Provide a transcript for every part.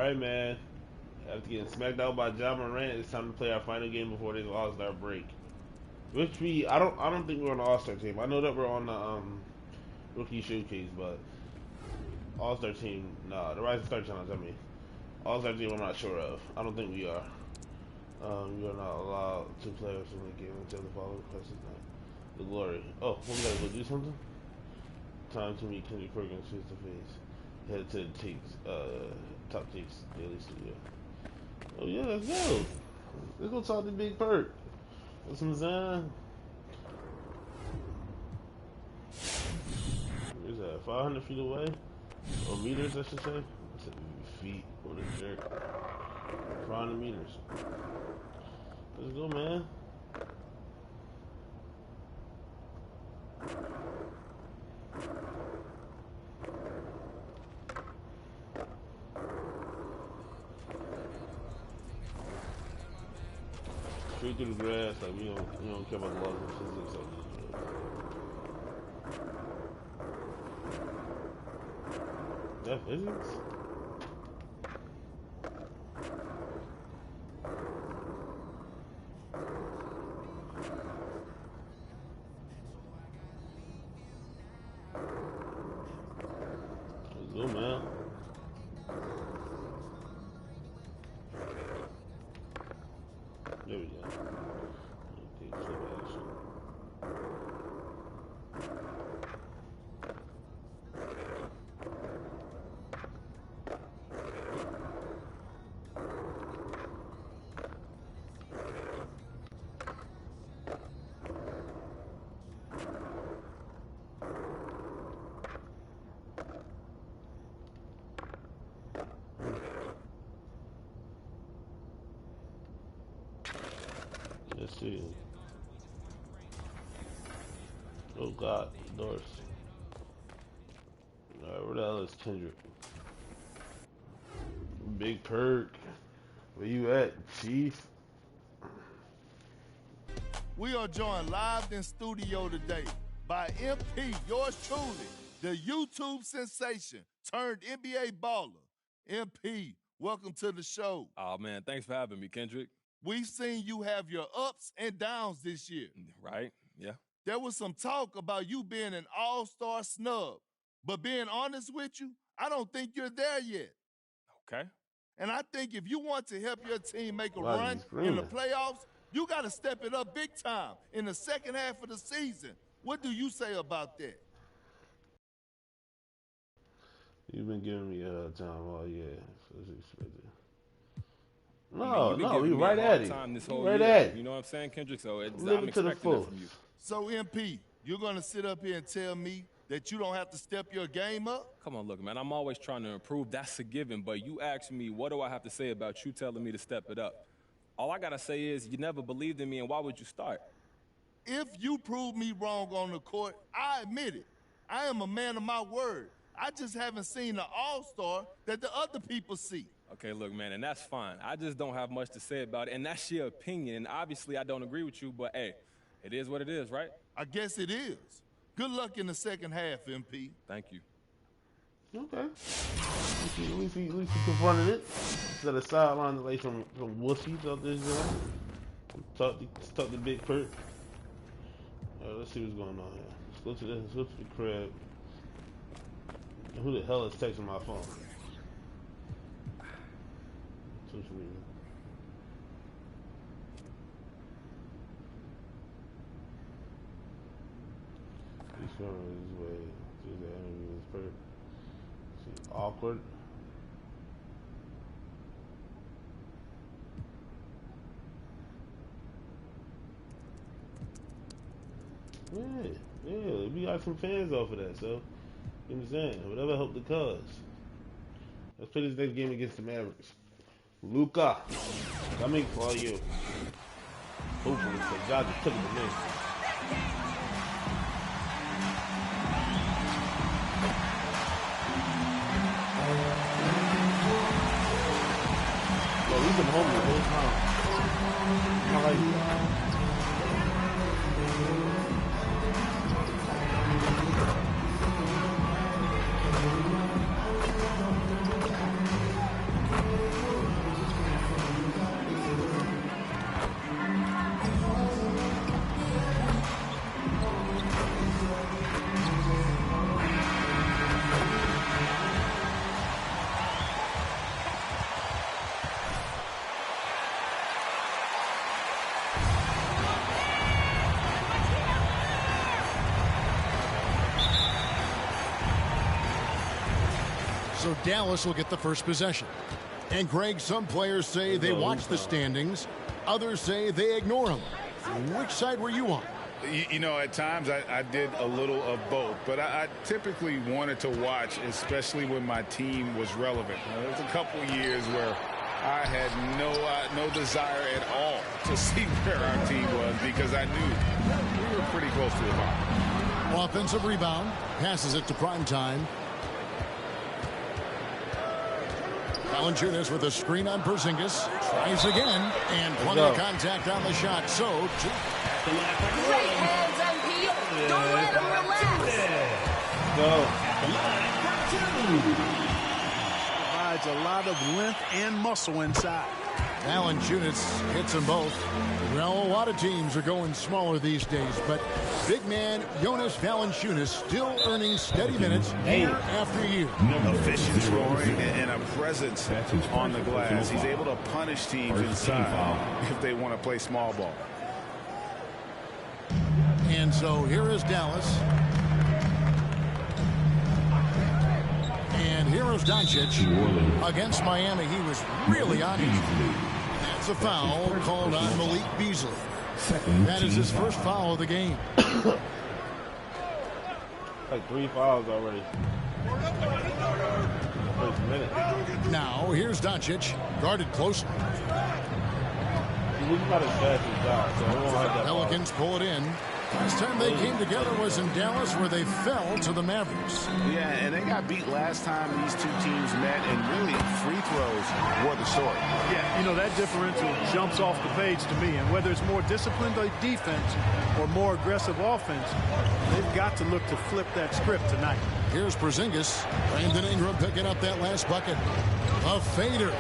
right, man. After getting smacked out by Ja Morant, it's time to play our final game before this All-Star break. I don't think we're on the All-Star team. I know that we're on the rookie showcase, but All-Star team, nah, the Rising Star Challenge. I mean, All-Star team, I'm not sure of. I don't think we are. We are not allowed two players from the game until the following question. The glory. Oh, we gotta go do something. Time to meet Kendrick Perkins face to face. Head to the Top Takes Daily Studio. Oh yeah, let's go. Let's go talk to Big Perk. That's what I'm saying. Where's that? 500 feet away? Or meters, I should say. I said feet. What a jerk. 500 meters. Let's go, man. Straight through the grass, like we don't care about the laws of physics. That physics? Let's go, man. There we go. Okay, flip action. Let's see. Oh God, Doris. Alright, where the hell is Kendrick? Big Perk. Where you at, Chief? We are joined live in studio today by MP, yours truly, the YouTube sensation turned NBA baller. MP, welcome to the show. Oh, man, thanks for having me, Kendrick. We've seen you have your ups and downs this year. Right, yeah. There was some talk about you being an all-star snub, but being honest with you, I don't think you're there yet. Okay. And I think if you want to help your team make a run in the playoffs, you got to step it up big time in the second half of the season. What do you say about that? You've been giving me time all year. No, we right at it. Right at it. You know what I'm saying, Kendrick? So I'm expecting that from you. So, MP, you're going to sit up here and tell me that you don't have to step your game up? Come on, look, man, I'm always trying to improve. That's a given. But you asked me, what do I have to say about you telling me to step it up? All I got to say is you never believed in me, and why would you start? If you prove me wrong on the court, I admit it. I am a man of my word. I just haven't seen the all-star that the other people see. Okay, look, man, and that's fine. I just don't have much to say about it, and that's your opinion. And obviously I don't agree with you, but, hey, it is what it is, right? I guess it is. Good luck in the second half, MP. Thank you. Okay. At least we confronted it. Instead of sideline like some wussies out there, Talk to Big Perk. Alright, let's see what's going on here. Let's go to the crib. And who the hell is texting my phone? Social media. He's going his way to the interview with Perk. See, awkward. Yeah, we got some fans off of that, so you know what I'm saying? Whatever helped the cause. Let's play this next game against the Mavericks. Luka, coming for you. Hopefully, because y'all just took it to me. Bro, we've been home the whole time. I like that. So Dallas will get the first possession. And Greg, some players say they watch the standings. Others say they ignore them. Which side were you on? You know, at times I did a little of both, but I typically wanted to watch, especially when my team was relevant. There was a couple years where I had no desire at all to see where our team was because I knew we were pretty close to the bottom. Offensive rebound, passes it to Primetime. Valanciunas with a screen on Porzingis. Tries again, and plenty of contact on the shot. So, great hands, MP. Don't let him relax. Provides a lot of length and muscle inside. Valanciunas hits them both. Well, a lot of teams are going smaller these days, but big man Jonas Valanciunas still earning steady minutes year after year. Efficient scoring and a presence on the glass. He's able to punish teams inside if they want to play small ball. And so here is Dallas. And here is Doncic against Miami. He was really on it. That's a foul called on Malik Beasley. That is his first foul of the game. Like 3 fouls already. First minute. Now here's Doncic, guarded closely. He's not as fast as Doc, so I won't have that Pelicans pull it in. Last time they came together was in Dallas, where they fell to the Mavericks. Yeah, and they got beat last time these two teams met, and really free throws were the story. Yeah, you know, that differential jumps off the page to me. And whether it's more disciplined defense or more aggressive offense, they've got to look to flip that script tonight. Here's Porzingis. Brandon Ingram picking up that last bucket. A fader.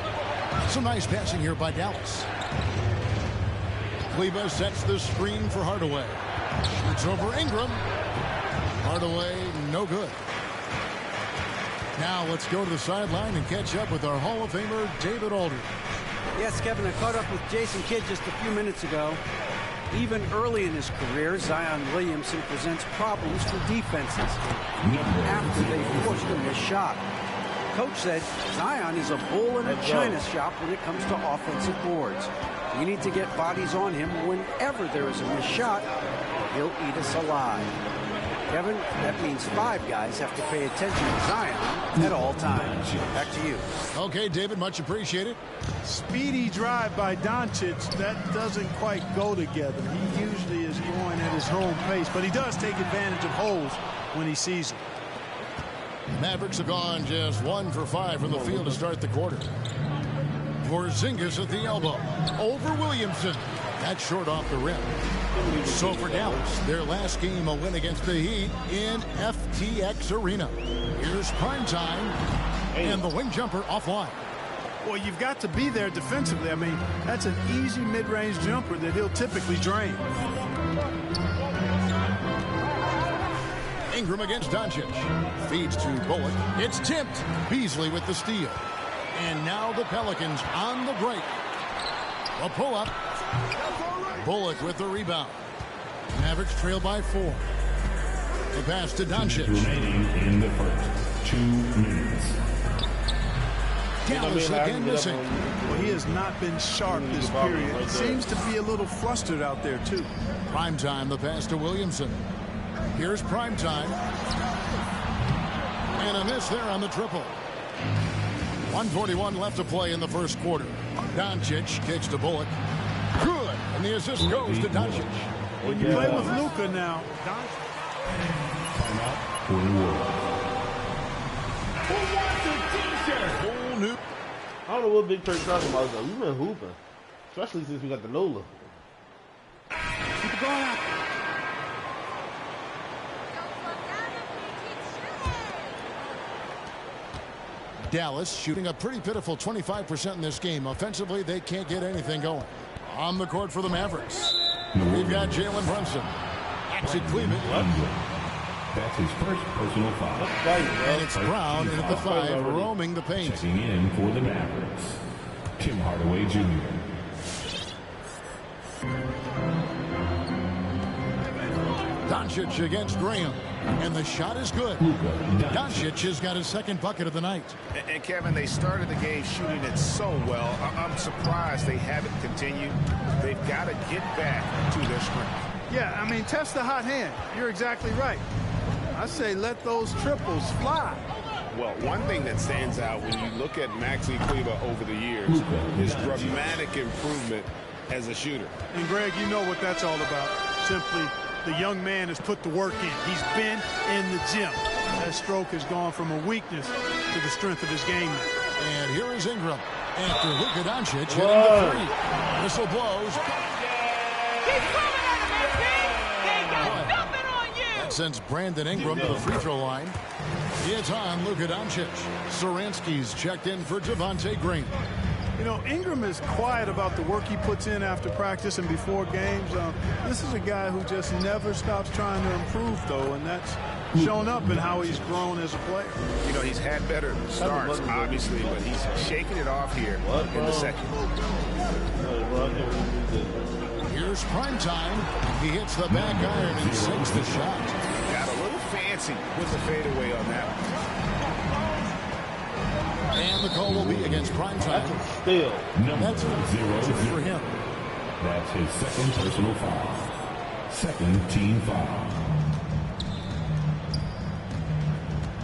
Some nice passing here by Dallas. Kleba sets the screen for Hardaway. Shoots over Ingram. Hardaway, no good. Now let's go to the sideline and catch up with our Hall of Famer, David Aldridge. Yes, Kevin, I caught up with Jason Kidd just a few minutes ago. Even early in his career, Zion Williamson presents problems for defenses, even after they forced a missed shot. Coach said Zion is a bull in a china shop when it comes to offensive boards. We need to get bodies on him whenever there is a missed shot. He'll eat us alive. Kevin, that means 5 guys have to pay attention to Zion at all times. Back to you. Okay, David, much appreciated. Speedy drive by Doncic, that doesn't quite go together. He usually is going at his own pace, but he does take advantage of holes when he sees them. Mavericks have gone just 1 for 5 from the field to start the quarter. Porzingis at the elbow. Over Williamson. That's short off the rim. So for Dallas, their last game, a win against the Heat in FTX Arena. Here's Primetime, and the wing jumper offline. Well, you've got to be there defensively. I mean, that's an easy mid-range jumper that he'll typically drain. Ingram against Doncic. Feeds to Bullock. It's tipped. Beasley with the steal. And now the Pelicans on the break. A pull-up. Bullock with the rebound. Mavericks trail by 4. The pass to Doncic. Remaining in the first 2 minutes. Dallas again missing. Well, he has not been sharp this period. He seems to be a little flustered out there, too. Primetime, the pass to Williamson. Here's Primetime. And a miss there on the triple. 1:41 left to play in the first quarter. Doncic kicks to Bullock. Good. And the assist goes to Doncic. When you play with Luka now, Timeout for the world. Whole new. I don't know what Big Perk talking about, though. We've been hooping. Especially since we got the NOLA. Keep it going out. Dallas shooting a pretty pitiful 25% in this game. Offensively, they can't get anything going. On the court for the Mavericks, we've got Jalen Brunson. Exit Cleveland. That's his first personal foul. And it's Brown in at the 5, roaming the paint. Checking in for the Mavericks, Tim Hardaway Jr. Doncic against Graham. And the shot is good. Doncic has got his second bucket of the night. And Kevin, they started the game shooting it so well. I'm surprised they haven't continued. They've got to get back to their strength. Yeah, I mean, test the hot hand. You're exactly right. I say let those triples fly. Well, one thing that stands out when you look at Maxi Kleber over the years is dramatic improvement as a shooter. And, Greg, you know what that's all about. Simply, the young man has put the work in. He's been in the gym. That stroke has gone from a weakness to the strength of his game now. And here is Ingram after Luka Doncic hitting the three. Whistle blows. That sends Brandon Ingram to the free throw line. It's on Luka Doncic. Saransky's checked in for Devontae Green. You know, Ingram is quiet about the work he puts in after practice and before games. This is a guy who just never stops trying to improve, though, and that's shown up in how he's grown as a player. You know, he's had better starts, obviously, but he's shaking it off here in the second. Here's prime time. He hits the back iron and sinks the shot. Got a little fancy with the fadeaway on that one. And the call will be against prime time. Still. That's 0 for him. That's his second personal foul. Second team foul.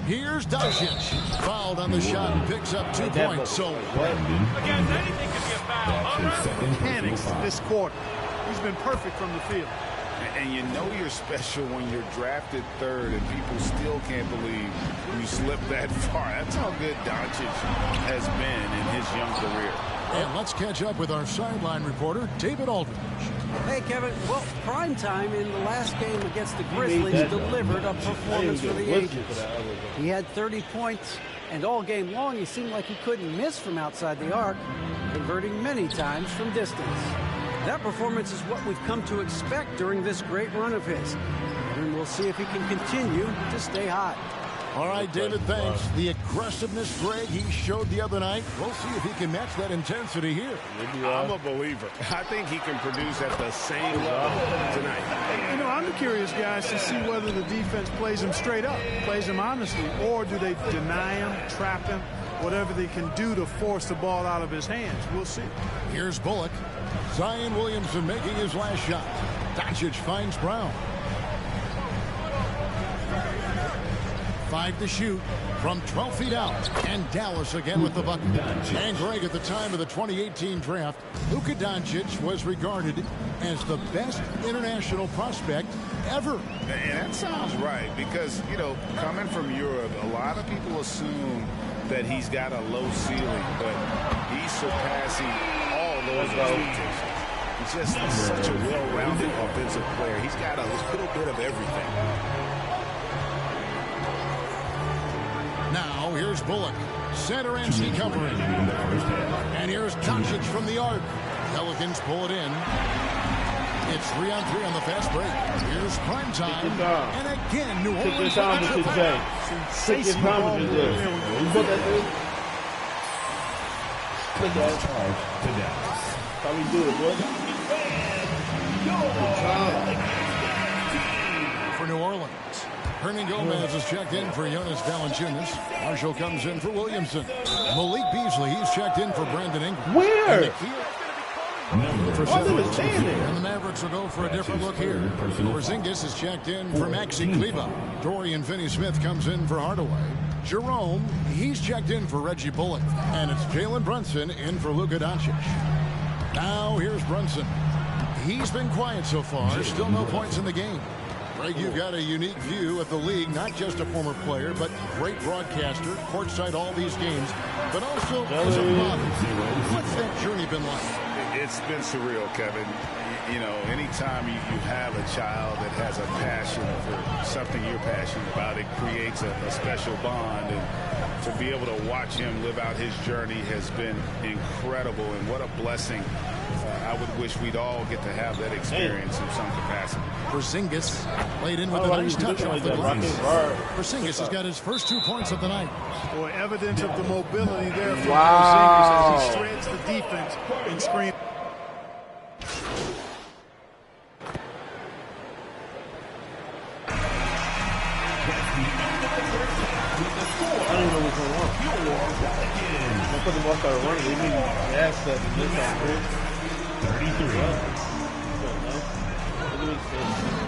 Here's Doncic. Fouled on the shot and picks up 2 points. So Against anything can be a foul. That's his second personal Panics foul. this quarter. He's been perfect from the field. And you know you're special when you're drafted third and people still can't believe you slipped that far. That's how good Doncic has been in his young career. And let's catch up with our sideline reporter, David Aldridge. Hey, Kevin. Well, prime time in the last game against the Grizzlies delivered a performance for the ages. He had 30 points, and all game long he seemed like he couldn't miss from outside the arc, converting many times from distance. That performance is what we've come to expect during this great run of his. And we'll see if he can continue to stay hot. All right, David, thanks. The aggressiveness, Greg, he showed the other night. We'll see if he can match that intensity here. I'm a believer. I think he can produce at the same level tonight. You know, I'm curious, guys, to see whether the defense plays him straight up, plays him honestly, or do they deny him, trap him, whatever they can do to force the ball out of his hands. We'll see. Here's Bullock. Zion Williamson making his last shot. Doncic finds Brown. 5 to shoot from 12 feet out. And Dallas again with the bucket. And Greg, at the time of the 2018 draft, Luka Doncic was regarded as the best international prospect ever. And that sounds right because, you know, coming from Europe, a lot of people assume that he's got a low ceiling, but he's surpassing all those expectations. He's just such a well-rounded offensive player. He's got a little bit of everything. Now, here's Bullock. Center NC covering. And here's Doncic from the arc. Pelicans pull it in. It's 3-on-3 on the fast break. Here's prime time. And again, New Orleans. Take your time with this game. Take your time with this. You put that thing. Look at that. How we do it, boy? For New Orleans. Hernan Gomez is checked in for Jonas Valanciunas. Marshall comes in for Williamson. Malik Beasley, he's checked in for Brandon Ingram. Where? And the Mavericks will go for a different look here. Porzingis is checked in for Maxi Kleber. Dorian Finney-Smith comes in for Hardaway. Jerome, he's checked in for Reggie Bullock. And it's Jalen Brunson in for Luka Doncic. Now here's Brunson. He's been quiet so far. Still no points in the game. Greg, you've got a unique view of the league, not just a former player, but great broadcaster, courtside all these games, but also as a father. What's that journey been like? It's been surreal, Kevin. You know, anytime you have a child that has a passion for something you're passionate about, it creates a special bond. And to be able to watch him live out his journey has been incredible. And what a blessing. I would wish we'd all get to have that experience in some capacity. Porzingis laid in with a nice touch off the glass. Porzingis has got his first 2 points of the night. Boy, evidence of the mobility there from Porzingis as he shreds the defense and screams. didn't know what's going on. I put the ball started running. They made gas stuff and this on 33. It makes sense.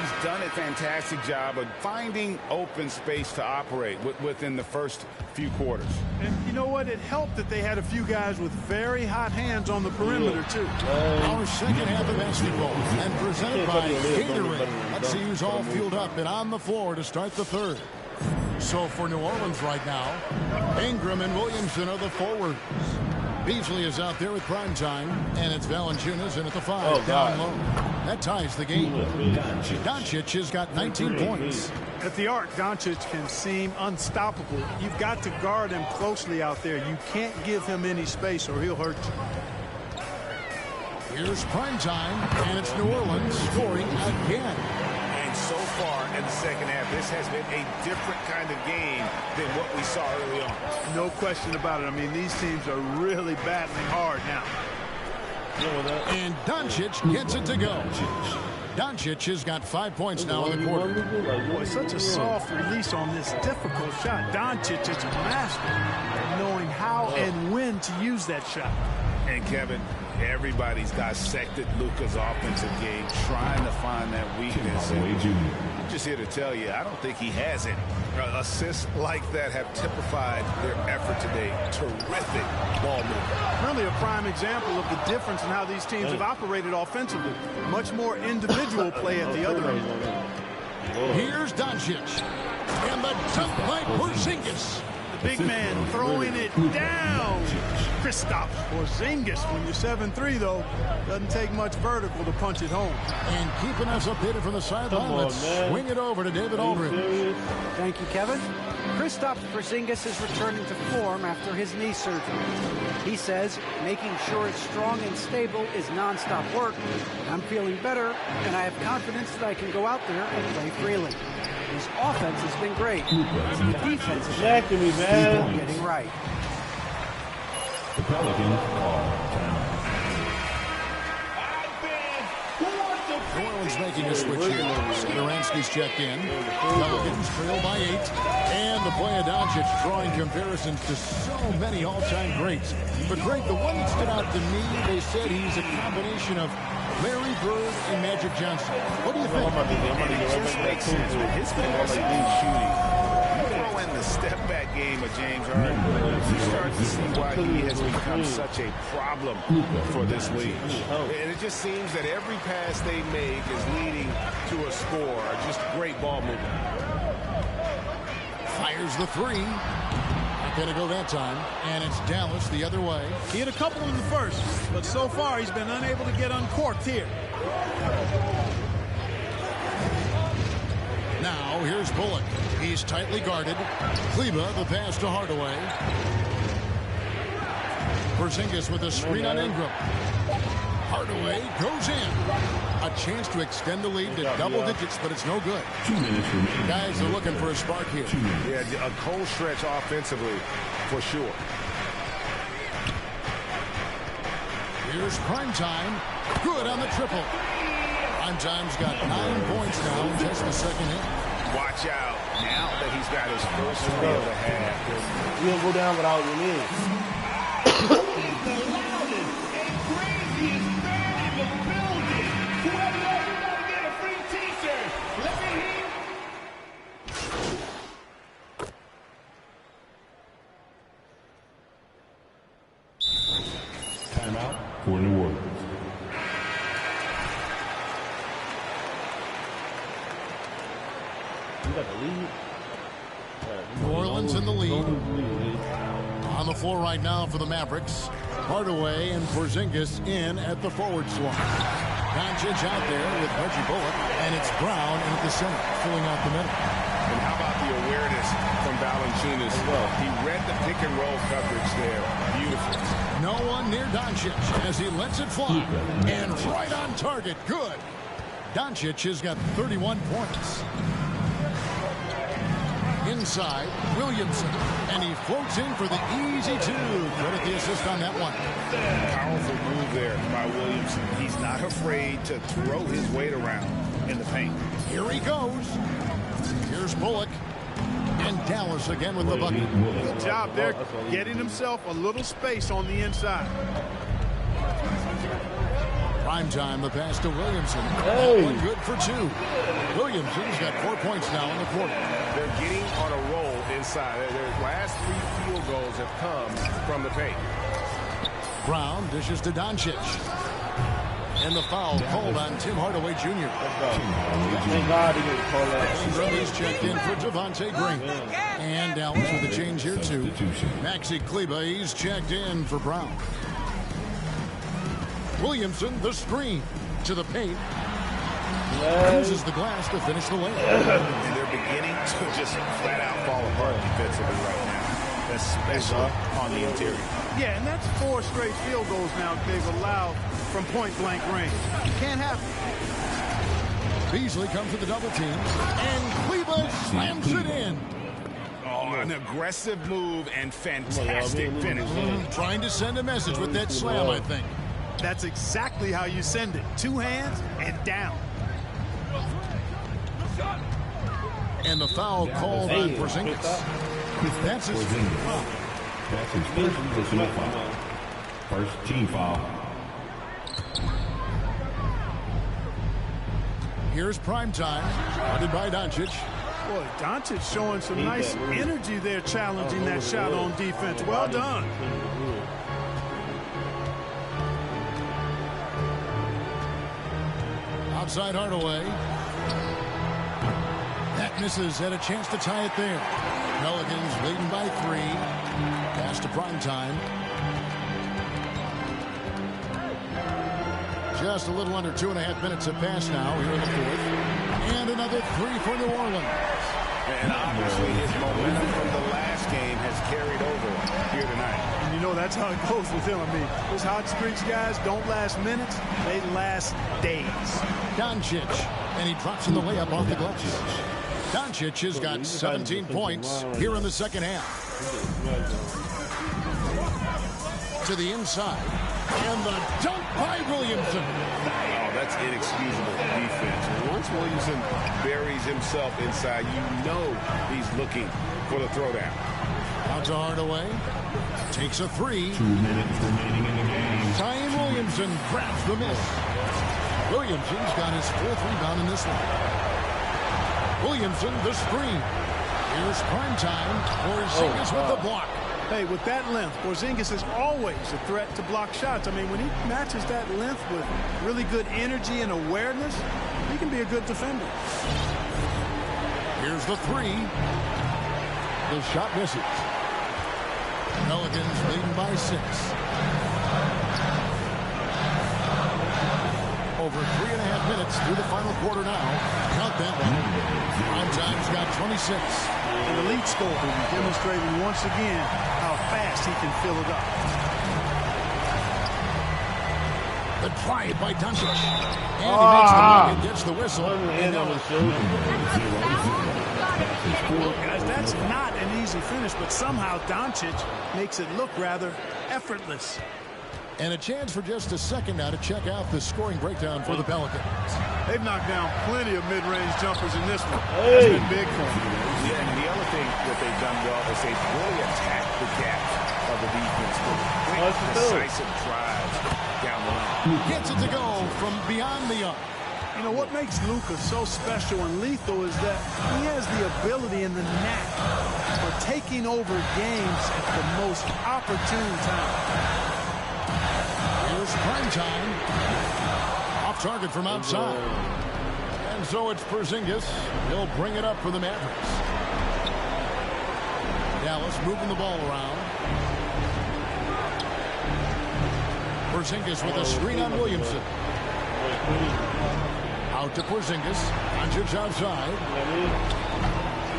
He's done a fantastic job of finding open space to operate within the first few quarters. And you know what? It helped that they had a few guys with very hot hands on the perimeter, too. Our second half of basketball and presented by Gatorade. Let's see who's all fueled up and on the floor to start the third. So for New Orleans right now, Ingram and Williamson are the forwards. Beasley is out there with prime time, and it's Valanciunas in at the 5, down low. That ties the game. Doncic has got 19 points. At the arc, Doncic can seem unstoppable. You've got to guard him closely out there. You can't give him any space or he'll hurt you. Here's prime time, and it's New Orleans scoring again. And so far in the second half, this has been a different kind of game than what we saw early on. No question about it. I mean, these teams are really battling hard now. And Doncic gets it to go. Doncic has got 5 points now in the quarter. Boy, such a soft release on this difficult shot. Doncic is a master at knowing how and when to use that shot. And Kevin, everybody's dissected Luka's offensive game, trying to find that weakness. I'm just here to tell you, I don't think he has it. Assists like that have typified their effort today. Terrific ball movement. Really a prime example of the difference in how these teams have operated offensively. Much more individual play at the other end. Here's Doncic. And the dunk by Porzingis. Big man throwing it down. Kristaps Porzingis. When you're 7'3", though, doesn't take much vertical to punch it home. And keeping us updated from the sideline, let's swing it over to David Aldridge. Thank you, Kevin. Kristaps Porzingis is returning to form after his knee surgery. He says making sure it's strong and stable is nonstop work. I'm feeling better, and I have confidence that I can go out there and play freely. His offense has been great. The defense is getting right. The Pelicans call timeout. New Orleans making a switch here. Satoransky's checked in. Pelicans trail by 8. And the play of Doncic drawing comparisons to so many all-time greats. But Greg, the one that stood out to me, they said he's a combination of Larry Bird and Magic Johnson. What do you think? It just makes sense with his velocity and shooting. You throw in the step-back game of James Harden, you start to see why he has become such a problem for this league. And it just seems that every pass they make is leading to a score. Just great ball movement. Fires the 3. Not going to go that time. And it's Dallas the other way. He had a couple in the first, but so far he's been unable to get uncorked here. Now here's Bullock. He's tightly guarded. Kleba, the pass to Hardaway. Porzingis with a screen on Ingram. Hardaway goes in. A chance to extend the lead to double digits, but it's no good. 2 minutes remaining. Guys are looking for a spark here. Yeah, a cold stretch offensively, for sure. Here's prime time. Good on the triple. Prime time's got 9 points now in just the second half. Watch out now that he's got his first three of the half. You don't go down without winning. Timeout for New Orleans. You got the lead. New Orleans in the lead. On the floor right now for the Mavericks. Hardaway and Porzingis in at the forward swap. Doncic out there with Reggie Bullock, and it's Brown in at the center, filling out the middle. And how about the awareness from Valanciunas as well? He read the pick and roll coverage there. Beautiful. No one near Doncic as he lets it fly. And right on target. Good. Doncic has got 31 points. Inside, Williamson. And he floats in for the easy 2. Credit the assist on that one. Powerful move there by by Williamson. He's not afraid to throw his weight around in the paint. Here he goes. Here's Bullock. And Dallas again with the bucket. Good job there, getting himself a little space on the inside. Prime time, the pass to Williamson. Hey. One good for two. Williamson's got 4 points now in the quarter. They're getting on a roll inside. Their last 3 field goals have come from the paint. Brown dishes to Doncic. And the foul called on Tim Hardaway Jr. Thank God he didn't call that. Ingram is checked in for Devontae Green. And Dallas with a change here too. Maxi Kleber, he's checked in for Brown. Williamson, the screen to the paint. Uses the glass to finish the lane. And they're beginning to just flat out fall apart defensively right now, especially on the interior. Yeah, and that's 4 straight field goals now they've allowed from point-blank range. Can't happen. Beasley comes with the double team, and Kleber slams it in. Oh, an aggressive move and fantastic finish. Trying to send a message with that slam, I think. That's exactly how you send it. 2 hands and down. And the foul called on Porzingis. That's his foul. That's his first personal foul. First team foul. Here's prime time, guarded by Doncic. Boy, Doncic showing some nice energy there, challenging that shot on defense. Well done. Outside Hardaway. That misses, had a chance to tie it there. Pelicans leading by 3. Pass to prime time. Just a little under 2.5 minutes have passed now here in the fourth. And another 3 for New Orleans. And obviously his momentum from the last game has carried over here tonight. And you know that's how it goes with him. I mean, those hot streaks, guys, don't last minutes. They last days. Doncic. And he drops in the layup off the glass. Doncic has got 17 points here in the second half. To the inside. And the dunk by Williamson. Oh, that's inexcusable defense. Once Williamson buries himself inside, you know he's looking for the throwdown. Out to Hardaway. Takes a 3. 2 minutes remaining in the game. Zion Williamson grabs the miss. Williamson's got his 4th rebound in this one. Williamson, the screen. Here's prime time. Porzingis with the block. Hey, with that length, Porzingis is always a threat to block shots. I mean, when he matches that length with really good energy and awareness, he can be a good defender. Here's the 3. The shot misses. Pelicans leading by 6. Over 3.5 minutes through the final quarter now. Count that one. Prime time's got 26. An elite scorer, demonstrating once again how fast he can fill it up. The drive by Doncic. And he makes the block and gets the whistle. And now guys, that's not an easy finish, but somehow Doncic makes it look rather effortless. And a chance for just a second now to check out the scoring breakdown for the Pelicans. They've knocked down plenty of mid-range jumpers in this one. That's been big for them. Yeah, and the other thing that they've done well is they've really attacked the gaps of the defense with quick, decisive drives down the line. Gets it to go from beyond the arc. You know, what makes Luka so special and lethal is that he has the ability and the knack for taking over games at the most opportune time. Here's prime time. Off target from outside. And so it's Porzingis. He'll bring it up for the Mavericks. Dallas moving the ball around. Porzingis with a screen on Williamson. Out to Porzingis. Doncic outside.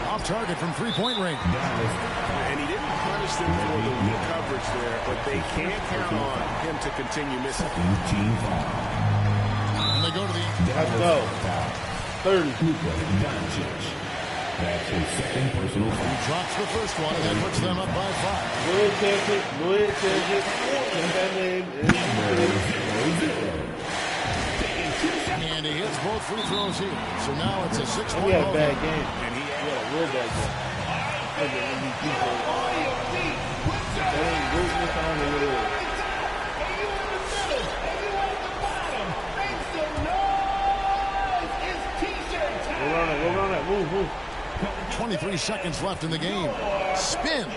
Off target from three-point range. And he didn't punish them for the weak coverage there, but they can't count on him to continue missing. And they go to the... Let's go. 30. That's his second personal foul. He drops the first one, and that puts them up by 5. Go ahead, take it. Go ahead, take it. Get that name. both free throws here. So now it's a 6-point He had a ball bad game. game. And he He had a real bad game. That ain't good this time of year. Go run that. Move. 23 seconds left in the game. Spins.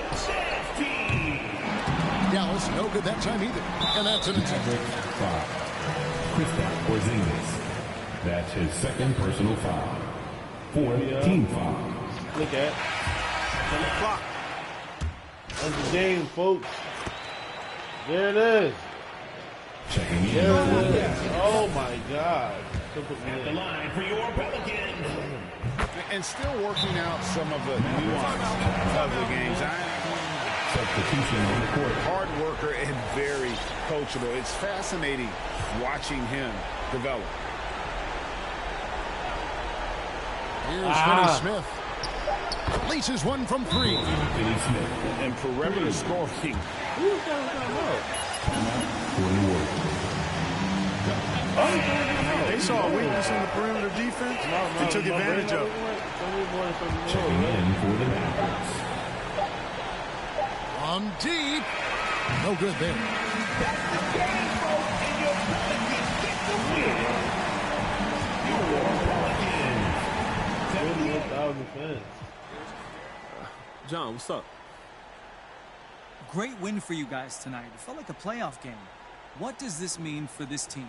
Dallas, no good that time either. And that's an attempt. Kristaps Porzingis. That's his second personal foul. Fourth team foul. Look at it. On the clock. That's the game, folks. There it is. Checking in. There it is. Oh my God. At the line for your Pelicans. And still working out some of the nuance of the games. Substitution on the court. Hard worker and very coachable. It's fascinating watching him develop. Here's Finney Smith. Laces one from 3. Finney Smith. And perimeter scoring. They saw a weakness in the perimeter defense. They took advantage of it. Checking in for the Mavericks. On deep. No good there. John, what's up? Great win for you guys tonight. It felt like a playoff game. What does this mean for this team?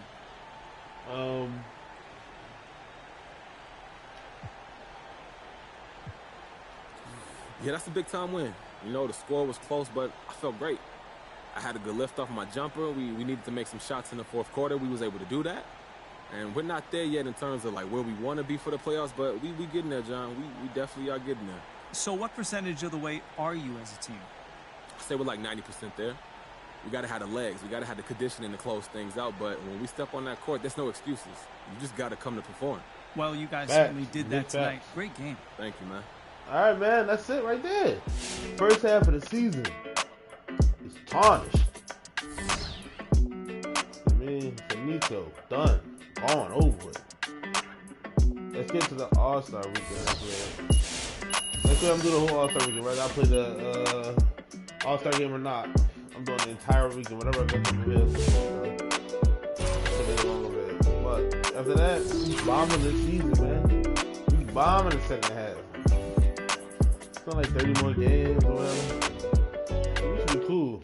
Yeah, that's a big-time win. You know, the score was close, but I felt great. I had a good lift off my jumper. We needed to make some shots in the fourth quarter. We was able to do that. And we're not there yet in terms of, like, where we want to be for the playoffs, but we getting there, John. We definitely are getting there. So what percentage of the way are you as a team? I say we're like 90% there. We got to have the legs. We got to have the conditioning to close things out. But when we step on that court, there's no excuses. You just got to come to perform. Well, you guys certainly did that tonight. Great game. Thank you, man. All right, man. That's it right there. First half of the season is tarnished. I mean, finito. Done. Gone. Over it. Let's get to the All-Star weekend. Let's go and do the whole All-Star weekend, right? I'll play the All-Star game or not. I'm doing the entire weekend, whatever I got to do. But after that, we bombing this season, man. We bombing the second half. It's not like 30 more games or whatever. So we should be cool.